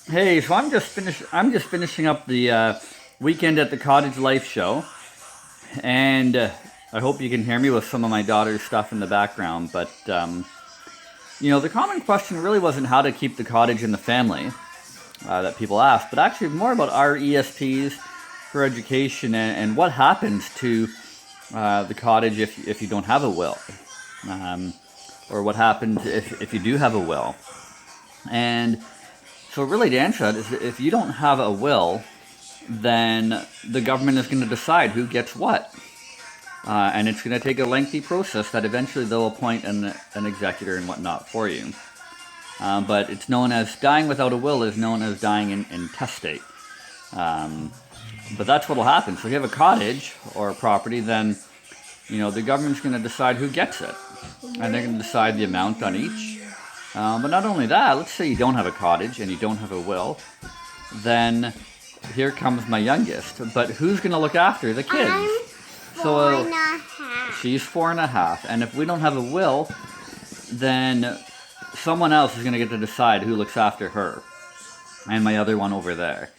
Hey, so I'm just finishing up the weekend at the Cottage Life show, and I hope you can hear me with some of my daughter's stuff in the background. But the common question really wasn't how to keep the cottage in the family that people asked, but actually more about our ESPs for education and what happens to the cottage if you don't have a will, um, or what happens if you do have a will. And so, really, to answer that is if you don't have a will, then the government is going to decide who gets what. And it's going to take a lengthy process that eventually they'll appoint an executor and whatnot for you. But it's known as dying without a will is known as dying in testate. Um, but that's what will happen. So if you have a cottage or a property, then the government's going to decide who gets it, and they're going to decide the amount on each. But not only that, let's say you don't have a cottage and you don't have a will, then here comes my youngest. But who's going to look after the kids? I'm So four and a half. she's 4.5, and if we don't have a will, then someone else is going to get to decide who looks after her and my other one over there.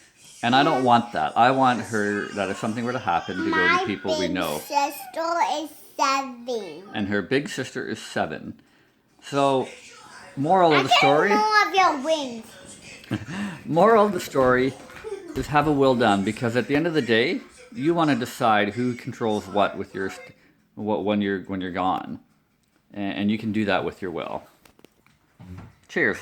And I don't want that. I want her that if something were to happen to go My to people we big know. sister is 7. And her big sister is 7. So, moral I of the story. can know of your wings. Moral of the story is have a will done, because at the end of the day, you want to decide who controls what with what when you're gone, and you can do that with your will. Cheers.